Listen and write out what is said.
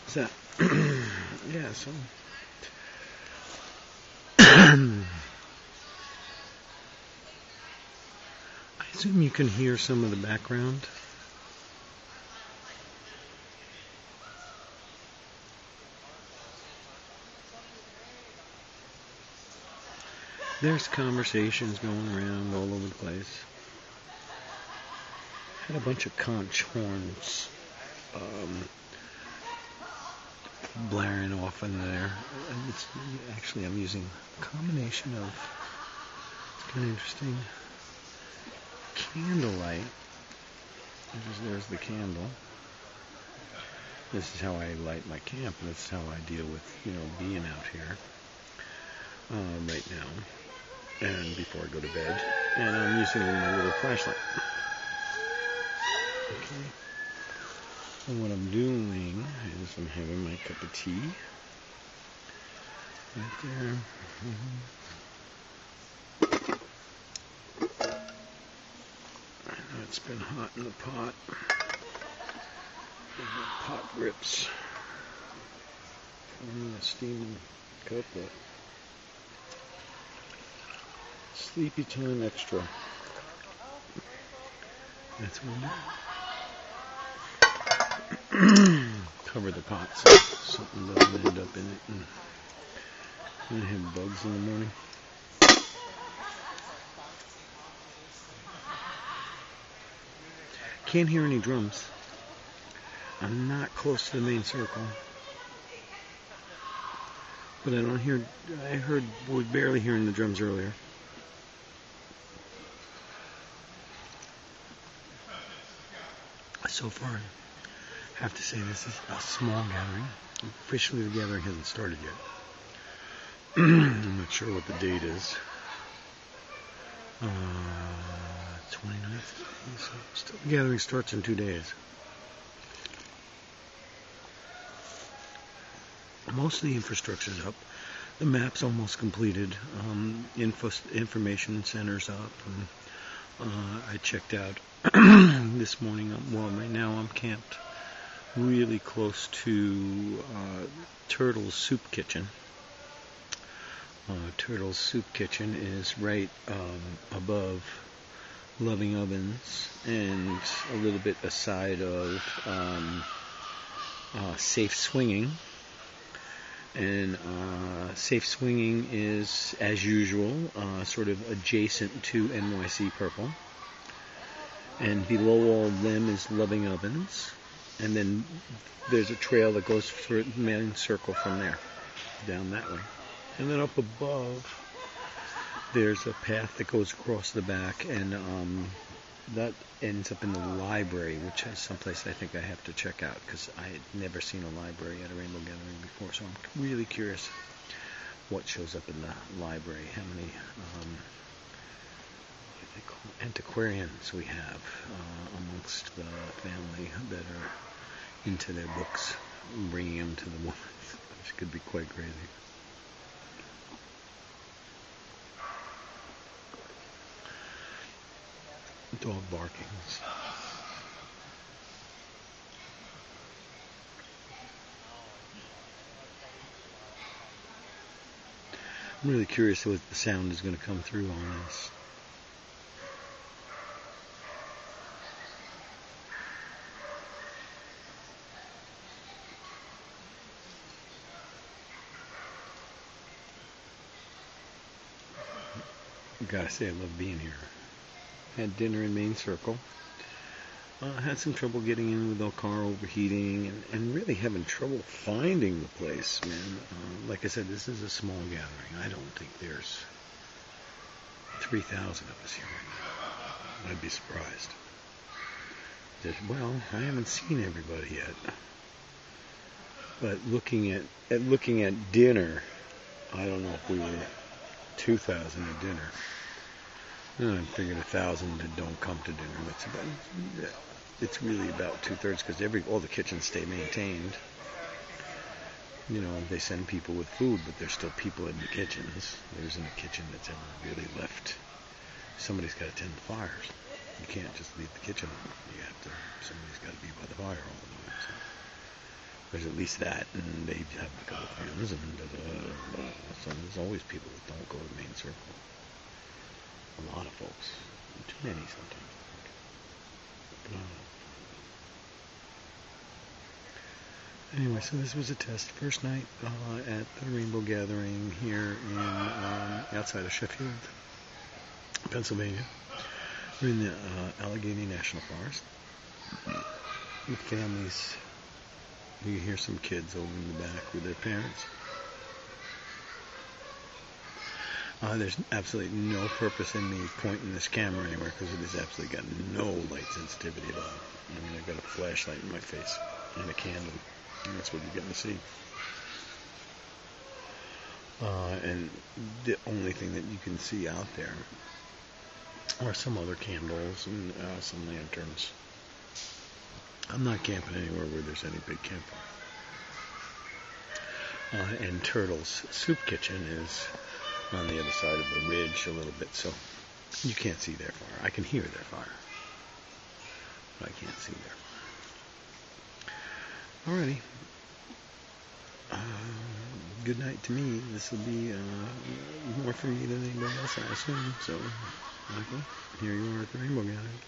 So, yeah, so I assume you can hear some of the background. There's conversations going around all over the place. Had a bunch of conch horns blaring off in there. And it's actually, I'm using a combination of, it's kind of interesting, candlelight. There's the candle. This is how I light my camp, and this is how I deal with, being out here right now, and before I go to bed. And I'm using my little flashlight. Okay. And what I'm doing is I'm having my cup of tea right there. I know it's been hot in the pot. Pot grips. I'm gonna steam a cup of Sleepy Time Extra. That's what I'm doing. Cover the pot so something doesn't end up in it and have bugs in the morning. Can't hear any drums. I'm not close to the main circle. But I was barely hearing the drums earlier. So far, I have to say this is a small gathering. Officially, the gathering hasn't started yet. I'm not sure what the date is. 29th. So still, the gathering starts in 2 days. Most of the infrastructure's up. The map's almost completed. Information center's up. I checked out this morning. Well, right now I'm camped really close to Turtle's Soup Kitchen. Turtle's Soup Kitchen is right above Loving Ovens and a little bit aside of Safe Swinging. And Safe Swinging is, as usual, sort of adjacent to NYC Purple. And below all of them is Loving Ovens. And then there's a trail that goes through the main circle from there, down that way. And then up above, there's a path that goes across the back, and that ends up in the library, which is someplace I think I have to check out, because I had never seen a library at a Rainbow Gathering before, so I'm really curious what shows up in the library, how many antiquarians we have amongst the family that are into their books, bringing them to the woods, which could be quite crazy. Dog barkings. I'm really curious what the sound is going to come through on this. Gotta say, I love being here. Had dinner in Main Circle. Had some trouble getting in with our car overheating, and really having trouble finding the place, man. Like I said, this is a small gathering. I don't think there's 3,000 of us here right now. I'd be surprised. Well, I haven't seen everybody yet. But looking at dinner, I don't know if we were 2,000 at dinner. I figured 1,000 that don't come to dinner. It's really about 2/3 because all the kitchens stay maintained. They send people with food, but there's still people in the kitchens. There isn't a kitchen that's ever really left. Somebody's got to tend the fires. You can't just leave the kitchen on. Somebody's got to be by the fire all the time. So. There's at least that, and they have a couple friends, and so there's always people that don't go to the main circle. A lot of folks. Too many sometimes. Anyway, so this was a test. First night at the Rainbow Gathering here in outside of Sheffield, Pennsylvania. We're in the Allegheny National Forest with families. You hear some kids over in the back with their parents. There's absolutely no purpose in me pointing this camera anywhere because it has absolutely got no light sensitivity at all. I mean, I've got a flashlight in my face and a candle, and that's what you're getting to see. And the only thing that you can see out there are some other candles and some lanterns. I'm not camping anywhere where there's any big campfire. And Turtle's Soup Kitchen is on the other side of the ridge a little bit, so you can't see their fire. I can hear their fire, but I can't see their fire. Alrighty. Good night to me. This will be more for me than anybody else, I assume. So, Michael, here you are at the Rainbow Gathering.